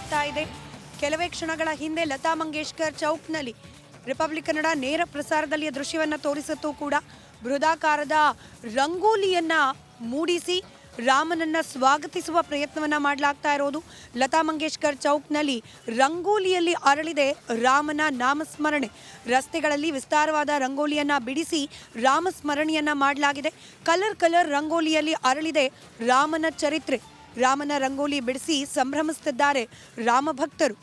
ಆಗ್ತಾ ಇದೆ. ಕೆಲವೇ ಕ್ಷಣಗಳ ಹಿಂದೆ ಲತಾ ಮಂಗೇಶ್ಕರ್ ಚೌಕ್ನಲ್ಲಿ ರಿಪಬ್ಲಿಕ್ ಕನ್ನಡ ನೇರ ಪ್ರಸಾರದಲ್ಲಿ ದೃಶ್ಯವನ್ನು ತೋರಿಸುತ್ತೂ ಕೂಡ ಬೃಹದಾಕಾರದ ರಂಗೋಲಿಯನ್ನ ಮೂಡಿಸಿ ರಾಮನನ್ನ ಸ್ವಾಗತಿಸುವ ಪ್ರಯತ್ನವನ್ನ ಮಾಡಲಾಗ್ತಾ ಇರೋದು. ಲತಾ ಮಂಗೇಶ್ಕರ್ ಚೌಕ್ನಲ್ಲಿ ರಂಗೋಲಿಯಲ್ಲಿ ಅರಳಿದೆ ರಾಮನ ನಾಮಸ್ಮರಣೆ. ರಸ್ತೆಗಳಲ್ಲಿ ವಿಸ್ತಾರವಾದ ರಂಗೋಲಿಯನ್ನ ಬಿಡಿಸಿ ರಾಮಸ್ಮರಣೆಯನ್ನ ಮಾಡಲಾಗಿದೆ. ಕಲರ್ ರಂಗೋಲಿಯಲ್ಲಿ ಅರಳಿದೆ ರಾಮನ ಚರಿತ್ರೆ. ರಾಮನ ರಂಗೋಲಿ ಬಿಡಿಸಿ ಸಂಭ್ರಮಿಸುತ್ತಿದ್ದಾರೆ ರಾಮ ಭಕ್ತರು.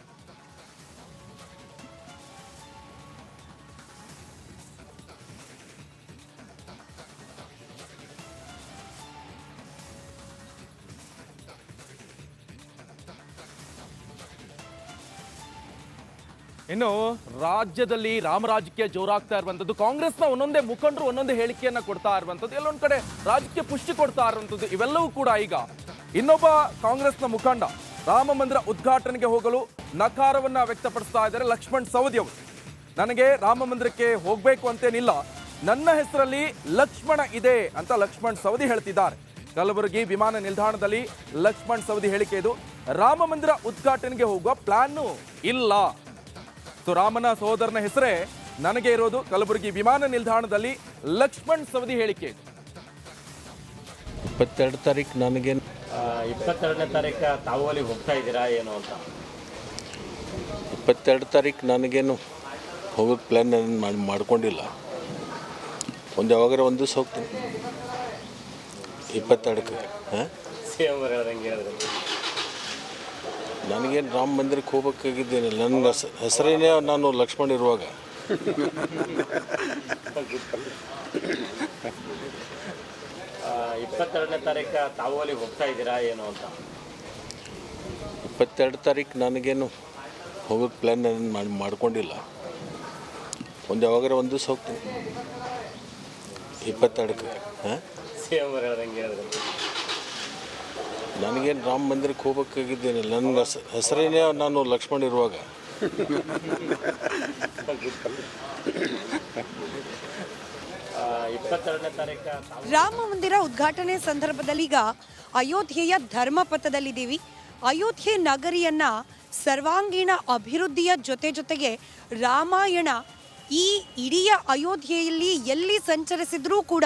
ಇನ್ನು ರಾಜ್ಯದಲ್ಲಿ ರಾಮರಾಜ್ಯಕ್ಕೆ ಜೋರಾಗ್ತಾ ಇರುವಂಥದ್ದು, ಕಾಂಗ್ರೆಸ್ನ ಒಂದೊಂದೇ ಮುಖಂಡರು ಒಂದೊಂದೇ ಹೇಳಿಕೆಯನ್ನ ಕೊಡ್ತಾ ಇರುವಂಥದ್ದು, ಎಲ್ಲೊಂದು ಕಡೆ ರಾಜ್ಯಕ್ಕೆ ಪುಷ್ಟಿ ಕೊಡ್ತಾ ಇರುವಂಥದ್ದು, ಇವೆಲ್ಲವೂ ಕೂಡ ಈಗ ಇನ್ನೊಬ್ಬ ಕಾಂಗ್ರೆಸ್ನ ಮುಖಂಡ ರಾಮ ಮಂದಿರ ಉದ್ಘಾಟನೆಗೆ ಹೋಗಲು ನಕಾರವನ್ನ ವ್ಯಕ್ತಪಡಿಸ್ತಾ ಇದ್ದಾರೆ ಲಕ್ಷ್ಮಣ್ ಸವದಿ ಅವರು. ನನಗೆ ರಾಮ ಮಂದಿರಕ್ಕೆ ಹೋಗಬೇಕು ಅಂತೇನಿಲ್ಲ, ನನ್ನ ಹೆಸರಲ್ಲಿ ಲಕ್ಷ್ಮಣ ಇದೆ ಅಂತ ಲಕ್ಷ್ಮಣ್ ಸವದಿ ಹೇಳ್ತಿದ್ದಾರೆ. ಕಲಬುರಗಿ ವಿಮಾನ ನಿಲ್ದಾಣದಲ್ಲಿ ಲಕ್ಷ್ಮಣ್ ಸವದಿ ಹೇಳಿಕೆ ಇದು. ರಾಮ ಮಂದಿರ ಉದ್ಘಾಟನೆಗೆ ಹೋಗುವ ಪ್ಲಾನ್ ಇಲ್ಲ. ರಾಮನ ಸಹೋದರನ ಹೆಸರೇ ನನಗೆ ಇರೋದು. ಕಲಬುರಗಿ ವಿಮಾನ ನಿಲ್ದಾಣದಲ್ಲಿ ಲಕ್ಷ್ಮಣ್ ಸವದಿ ಹೇಳಿಕೆ. 22 ತಾರೀಕು ನನಗೆ 22ನೇ ತಾರೀಕು ತಾವು ಅಲ್ಲಿಗೆ ಹೋಗ್ತಾ ಇದ್ದೀರಾ ಏನು ಅಂತ? 22 ತಾರೀಕು ನನಗೇನು ಹೋಗೋದು ಪ್ಲ್ಯಾನ್ ನಾನು ಮಾಡ್ಕೊಂಡಿಲ್ಲ. ಯಾವಾಗಾರ ಒಂದು ದಿವಸ ಹೋಗ್ತೀನಿ 22ಕ್ಕೆ. ಹಾಂ, ಸಿಎಂ ಅವರು ಹೇಳ್ದಂಗೆ ಹೇಳಿದ್ರು. ನನಗೇನು ರಾಮ ಮಂದಿರಕ್ಕೆ ಹೋಗ್ಬೇಕಾಗಿದ್ದೇನೆ. ನನ್ನ ಹೆಸರೇನೇ ನಾನು ಲಕ್ಷ್ಮಣ್ ಇರುವಾಗ. 22ನೇ ತಾರೀಕು ತಾವು ಅಲ್ಲಿಗೆ ಹೋಗ್ತಾ ಇದ್ದೀರಾ ಏನು ಅಂತ? 22 ತಾರೀಕು ನನಗೇನು ಹೋಗೋದು ಪ್ಲ್ಯಾನ್ ನಾನು ಮಾಡ್ಕೊಂಡಿಲ್ಲ. ಯಾವಾಗಾರ ಒಂದು ದಿವಸ ಹೋಗ್ತೀನಿ 22ಕ್ಕೆ. ಹಾಂ, ಸಿಎಂ ಅವರು ಹೇಳ್ದಂಗೆ ಹೇಳಿದ್ರು. ನನಗೇನು ರಾಮ ಮಂದಿರಕ್ಕೆ ಹೋಗ್ಬೇಕಾಗಿದ್ದೇನೆ. ನನ್ನ ಹೆಸರೇನೇ ನಾನು ಲಕ್ಷ್ಮಣ್ ಇರುವಾಗ. 22ನೇ ತಾರೀಕು ರಾಮ ಮಂದಿರ ಉದ್ಘಾಟನೆ ಸಂದರ್ಭದಲ್ಲಿ ಈಗ ಅಯೋಧ್ಯೆಯ ಧರ್ಮಪಥದಲ್ಲಿದ್ದೀವಿ. ಅಯೋಧ್ಯೆ ನಗರಿಯನ್ನ ಸರ್ವಾಂಗೀಣ ಅಭಿವೃದ್ಧಿಯ ಜೊತೆಗೆ ರಾಮಾಯಣ ಈ ಇಡೀ ಅಯೋಧ್ಯೆಯಲ್ಲಿ ಎಲ್ಲಿ ಸಂಚರಿಸಿದ್ರೂ ಕೂಡ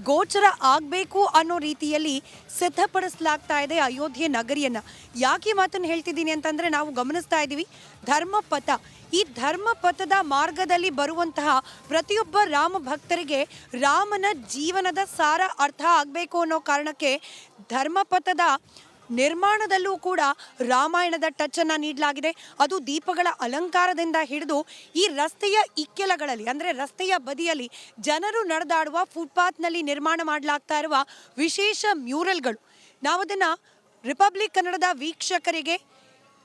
ಗೋಚರ ಆಗಬೇಕು ಅನ್ನೋ ರೀತಿಯಲ್ಲಿ ಸಿದ್ಧಪಡಿಸಲಾಗ್ತಾ ಇದೆ ಅಯೋಧ್ಯೆ ನಗರಿಯನ್ನ. ಯಾಕೆ ಮಾತನ್ನು ಹೇಳ್ತಿದ್ದೀನಿ ಅಂತಂದ್ರೆ, ನಾವು ಗಮನಿಸ್ತಾ ಇದ್ದೀವಿ ಧರ್ಮಪಥ. ಈ ಧರ್ಮಪಥದ ಮಾರ್ಗದಲ್ಲಿ ಬರುವಂತಹ ಪ್ರತಿಯೊಬ್ಬ ರಾಮ ಭಕ್ತರಿಗೆ ರಾಮನ ಜೀವನದ ಸಾರ ಅರ್ಥ ಆಗಬೇಕು ಅನ್ನೋ ಕಾರಣಕ್ಕೆ ಧರ್ಮಪಥದ ನಿರ್ಮಾಣದಲ್ಲೂ ಕೂಡ ರಾಮಾಯಣದ ಟಚ್ ಅನ್ನ ನೀಡಲಾಗಿದೆ. ಅದು ದೀಪಗಳ ಅಲಂಕಾರದಿಂದ ಹಿಡಿದು ಈ ರಸ್ತೆಯ ಇಕ್ಕೆಲಗಳಲ್ಲಿ ಅಂದರೆ ರಸ್ತೆಯ ಬದಿಯಲ್ಲಿ ಜನರು ನಡೆದಾಡುವ ಫುಟ್ಪಾತ್ನಲ್ಲಿ ನಿರ್ಮಾಣ ಮಾಡಲಾಗ್ತಾ ಇರುವ ವಿಶೇಷ ಮ್ಯೂರಲ್ಗಳು. ನಾವದನ್ನು ರಿಪಬ್ಲಿಕ್ ಕನ್ನಡದ ವೀಕ್ಷಕರಿಗೆ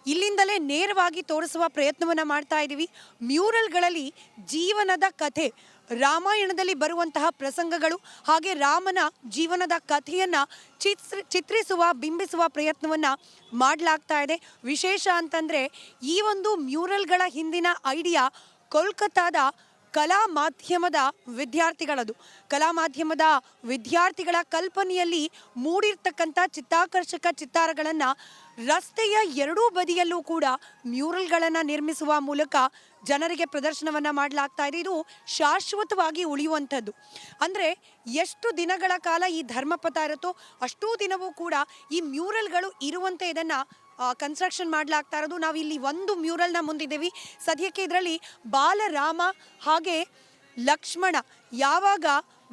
ಇಲ್ಲಿಂದಲೇ ನೇರವಾಗಿ ತೋರಿಸುವ ಪ್ರಯತ್ನವನ್ನು ಮಾಡ್ತಾ ಇದ್ದೀವಿ. ಮ್ಯೂರಲ್ಗಳಲ್ಲಿ ಜೀವನದ ಕಥೆ, ರಾಮಾಯಣದಲ್ಲಿ ಬರುವಂತಹ ಪ್ರಸಂಗಗಳು ಹಾಗೆ ರಾಮನ ಜೀವನದ ಕಥೆಯನ್ನು ಚಿತ್ರಿಸುವ ಬಿಂಬಿಸುವ ಪ್ರಯತ್ನವನ್ನು ಮಾಡಲಾಗ್ತಾ ಇದೆ. ವಿಶೇಷ ಅಂತಂದರೆ ಈ ಒಂದು ಮ್ಯೂರಲ್ಗಳ ಹಿಂದಿನ ಐಡಿಯಾ ಕೋಲ್ಕತ್ತಾದ ಕಲಾ ಮಾಧ್ಯಮದ ವಿದ್ಯಾರ್ಥಿಗಳದು. ಕಲಾ ಮಾಧ್ಯಮದ ವಿದ್ಯಾರ್ಥಿಗಳ ಕಲ್ಪನೆಯಲ್ಲಿ ಮೂಡಿರ್ತಕ್ಕಂಥ ಚಿತ್ತಾಕರ್ಷಕ ಚಿತ್ತಾರಗಳನ್ನು ರಸ್ತೆಯ ಎರಡೂ ಬದಿಯಲ್ಲೂ ಕೂಡ ಮ್ಯೂರಲ್ಗಳನ್ನು ನಿರ್ಮಿಸುವ ಮೂಲಕ ಜನರಿಗೆ ಪ್ರದರ್ಶನವನ್ನು ಮಾಡಲಾಗ್ತಾ ಇದೆ. ಇದು ಶಾಶ್ವತವಾಗಿ ಉಳಿಯುವಂಥದ್ದು. ಅಂದರೆ ಎಷ್ಟು ದಿನಗಳ ಕಾಲ ಈ ಧರ್ಮಪಥ ಇರುತ್ತೋ ಅಷ್ಟೂ ದಿನವೂ ಕೂಡ ಈ ಮ್ಯೂರಲ್ಗಳು ಇರುವಂತೆ ಇದನ್ನು ಕನ್ಸ್ಟ್ರಕ್ಷನ್ ಮಾಡಲಾಗ್ತಾ ಇರೋದು. ನಾವು ಇಲ್ಲಿ ಒಂದು ಮ್ಯೂರಲ್ನ ಮುಂದಿದ್ದೀವಿ. ಸದ್ಯಕ್ಕೆ ಇದರಲ್ಲಿ ಬಾಲರಾಮ ಹಾಗೆ ಲಕ್ಷ್ಮಣ ಯಾವಾಗ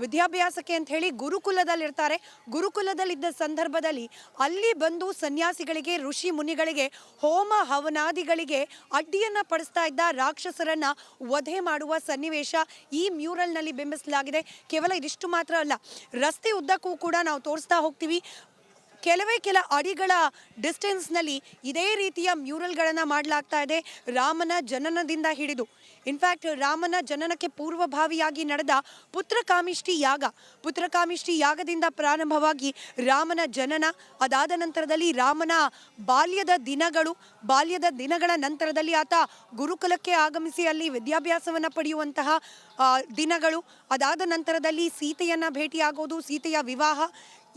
ವಿದ್ಯಾಭ್ಯಾಸಕ್ಕೆ ಅಂತ ಹೇಳಿ ಗುರುಕುಲದಲ್ಲಿರ್ತಾರೆ, ಗುರುಕುಲದಲ್ಲಿದ್ದ ಸಂದರ್ಭದಲ್ಲಿ ಅಲ್ಲಿ ಬಂದು ಸನ್ಯಾಸಿಗಳಿಗೆ ಋಷಿ ಮುನಿಗಳಿಗೆ ಹೋಮ ಹವನಾದಿಗಳಿಗೆ ಅಡ್ಡಿಯನ್ನು ಪಡಿಸ್ತಾ ಇದ್ದ ರಾಕ್ಷಸರನ್ನು ವಧೆ ಮಾಡುವ ಸನ್ನಿವೇಶ ಈ ಮ್ಯೂರಲ್ನಲ್ಲಿ ಬಿಂಬಿಸಲಾಗಿದೆ. ಕೇವಲ ಇದಿಷ್ಟು ಮಾತ್ರ ಅಲ್ಲ, ರಸ್ತೆ ಉದ್ದಕ್ಕೂ ಕೂಡ ನಾವು ತೋರಿಸ್ತಾ ಹೋಗ್ತೀವಿ. ಕೆಲ ಅಡಿಗಳ ಡಿಸ್ಟೆನ್ಸ್ನಲ್ಲಿ ಇದೇ ರೀತಿಯ ಮ್ಯೂರಲ್ಗಳನ್ನು ಮಾಡಲಾಗ್ತಾ ಇದೆ. ರಾಮನ ಜನನದಿಂದ ಹಿಡಿದು ಇನ್ಫ್ಯಾಕ್ಟ್ ರಾಮನ ಜನನಕ್ಕೆ ಪೂರ್ವಭಾವಿಯಾಗಿ ನಡೆದ ಪುತ್ರಕಾಮಿಷ್ಟಿ ಯಾಗದಿಂದ ಪ್ರಾರಂಭವಾಗಿ ರಾಮನ ಜನನ, ಅದಾದ ನಂತರದಲ್ಲಿ ರಾಮನ ಬಾಲ್ಯದ ದಿನಗಳ ನಂತರದಲ್ಲಿ ಆತ ಗುರುಕುಲಕ್ಕೆ ಆಗಮಿಸಿ ಅಲ್ಲಿ ವಿದ್ಯಾಭ್ಯಾಸವನ್ನು ಪಡೆಯುವಂತಹ ದಿನಗಳು, ಅದಾದ ನಂತರದಲ್ಲಿ ಸೀತೆಯನ್ನು ಭೇಟಿಯಾಗೋದು, ಸೀತೆಯ ವಿವಾಹ,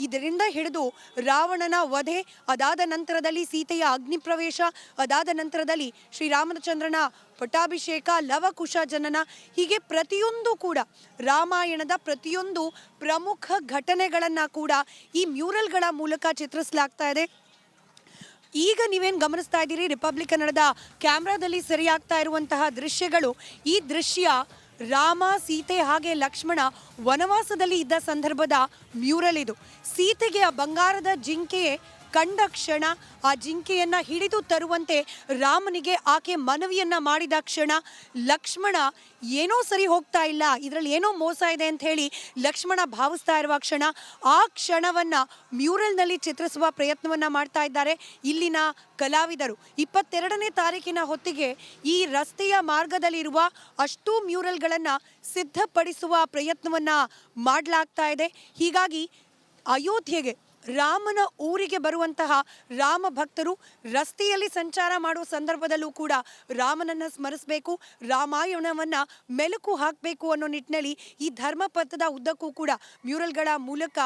ಇದರಿಂದ ಹಿಡಿದು ರಾವಣನ ವಧೆ, ಅದಾದ ನಂತರದಲ್ಲಿ ಸೀತೆಯ ಅಗ್ನಿ ಪ್ರವೇಶ, ಅದಾದ ನಂತರದಲ್ಲಿ ಶ್ರೀರಾಮಚಂದ್ರನ ಪಟ್ಟಾಭಿಷೇಕ, ಲವಕುಶ ಜನನ, ಹೀಗೆ ಪ್ರತಿಯೊಂದು ಕೂಡ ರಾಮಾಯಣದ ಪ್ರತಿಯೊಂದು ಪ್ರಮುಖ ಘಟನೆಗಳನ್ನು ಕೂಡ ಈ ಮ್ಯೂರಲ್ಗಳ ಮೂಲಕ ಚಿತ್ರಿಸಲಾಗ್ತಾ ಇದೆ. ಈಗ ನೀವೇನು ಗಮನಿಸ್ತಾ ಇದ್ದೀರಿ, ರಿಪಬ್ಲಿಕ್ ಕನ್ನಡದ ಕ್ಯಾಮ್ರಾದಲ್ಲಿ ಸೆರೆಯಾಗ್ತಾ ಇರುವಂತಹ ದೃಶ್ಯಗಳು, ಈ ದೃಶ್ಯ ರಾಮ, ಸೀತೆ ಹಾಗೆ ಲಕ್ಷ್ಮಣ ವನವಾಸದಲ್ಲಿ ಇದ್ದ ಸಂದರ್ಭದ ಮ್ಯೂರಲ್ ಇದು. ಸೀತೆಗೆ ಆ ಬಂಗಾರದ ಜಿಂಕೆಯೇ ಕಂಡ ಕ್ಷಣ, ಆ ಜಿಂಕೆಯನ್ನ ಹಿಡಿದು ತರುವಂತೆ ರಾಮನಿಗೆ ಆಕೆ ಮನವಿಯನ್ನ ಮಾಡಿದ ಕ್ಷಣ, ಲಕ್ಷ್ಮಣ ಏನೋ ಸರಿ ಹೋಗ್ತಾ ಇಲ್ಲ, ಇದರಲ್ಲಿ ಏನೋ ಮೋಸ ಇದೆ ಅಂತ ಹೇಳಿ ಲಕ್ಷ್ಮಣ ಭಾವಿಸ್ತಾ ಇರುವ ಕ್ಷಣ, ಆ ಕ್ಷಣವನ್ನ ಮ್ಯೂರಲ್ನಲ್ಲಿ ಚಿತ್ರಿಸುವ ಪ್ರಯತ್ನವನ್ನ ಮಾಡ್ತಾ ಇದ್ದಾರೆ ಇಲ್ಲಿನ ಕಲಾವಿದರು. 22ನೇ ತಾರೀಕಿನ ಹೊತ್ತಿಗೆ ಈ ರಸ್ತೆಯ ಮಾರ್ಗದಲ್ಲಿರುವ ಅಷ್ಟೂ ಮ್ಯೂರಲ್ಗಳನ್ನು ಸಿದ್ಧಪಡಿಸುವ ಪ್ರಯತ್ನವನ್ನ ಮಾಡಲಾಗ್ತಾ ಇದೆ. ಹೀಗಾಗಿ ಅಯೋಧ್ಯೆಗೆ, ರಾಮನ ಊರಿಗೆ ಬರುವಂತಹ ರಾಮ ಭಕ್ತರು ರಸ್ತೆಯಲ್ಲಿ ಸಂಚಾರ ಮಾಡುವ ಸಂದರ್ಭದಲ್ಲೂ ಕೂಡ ರಾಮನನ್ನು ಸ್ಮರಿಸಬೇಕು, ರಾಮಾಯಣವನ್ನು ಮೆಲುಕು ಹಾಕಬೇಕು ಅನ್ನೋ ನಿಟ್ಟಿನಲ್ಲಿ ಈ ಧರ್ಮಪಥದ ಉದ್ದಕ್ಕೂ ಕೂಡ ಮ್ಯೂರಲ್ಗಳ ಮೂಲಕ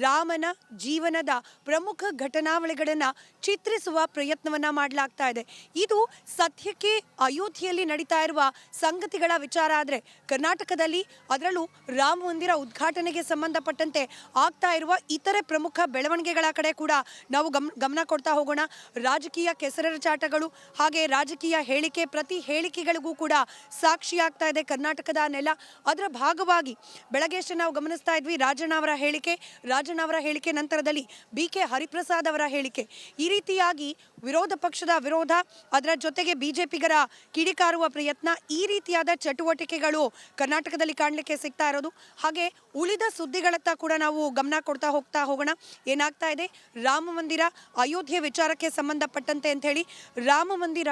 ರಾಮನ ಜೀವನದ ಪ್ರಮುಖ ಘಟನಾವಳಿಗಳನ್ನು ಚಿತ್ರಿಸುವ ಪ್ರಯತ್ನವನ್ನು ಮಾಡಲಾಗ್ತಾ ಇದೆ. ಇದು ಸದ್ಯಕ್ಕೆ ಅಯೋಧ್ಯೆಯಲ್ಲಿ ನಡೀತಾ ಇರುವ ಸಂಗತಿಗಳ ವಿಚಾರ. ಆದರೆ ಕರ್ನಾಟಕದಲ್ಲಿ, ಅದರಲ್ಲೂ ರಾಮ ಮಂದಿರ ಉದ್ಘಾಟನೆಗೆ ಸಂಬಂಧಪಟ್ಟಂತೆ ಆಗ್ತಾ ಇರುವ ಇತರೆ ಪ್ರಮುಖ ಬೆಳವಣಿಗೆಗಳ ಕಡೆ ಕೂಡ ನಾವು ಗಮನ ಕೊಡ್ತಾ ಹೋಗೋಣ. ರಾಜಕೀಯ ಕೆಸರೆರಚಾಟಗಳು ಹಾಗೆ ರಾಜಕೀಯ ಹೇಳಿಕೆ, ಪ್ರತಿ ಹೇಳಿಕೆಗಳಿಗೂ ಕೂಡ ಸಾಕ್ಷಿಯಾಗ್ತಾ ಇದೆ ಕರ್ನಾಟಕದ ನೆಲ. ಅದರ ಭಾಗವಾಗಿ ಬೆಳಗ್ಗೆಷ್ಟೇ ನಾವು ಗಮನಿಸ್ತಾ ಇದ್ವಿ ರಾಜಣ್ಣ ಅವರ ಹೇಳಿಕೆ ನಂತರದಲ್ಲಿ BK ಹರಿಪ್ರಸಾದ್ ಅವರ ಹೇಳಿಕೆ. ಈ ರೀತಿಯಾಗಿ ವಿರೋಧ ಪಕ್ಷದ ವಿರೋಧ, ಅದರ ಜೊತೆಗೆ ಬಿಜೆಪಿಗರ ಕಿಡಿಕಾರುವ ಪ್ರಯತ್ನ, ಈ ರೀತಿಯಾದ ಚಟುವಟಿಕೆಗಳು ಕರ್ನಾಟಕದಲ್ಲಿ ಕಾಣಲಿಕ್ಕೆ ಸಿಗ್ತಾ ಇರೋದು. ಹಾಗೆ ಉಳಿದ ಸುದ್ದಿಗಳತ್ತ ಕೂಡ ನಾವು ಗಮನ ಕೊಡ್ತಾ ಹೋಗೋಣ. ಏನಾಗ್ತಾ ಇದೆ, ರಾಮ ಮಂದಿರ ಅಯೋಧ್ಯೆ ವಿಚಾರಕ್ಕೆ ಸಂಬಂಧಪಟ್ಟಂತೆ ಅಂತ ಹೇಳಿ ರಾಮ ಮಂದಿರ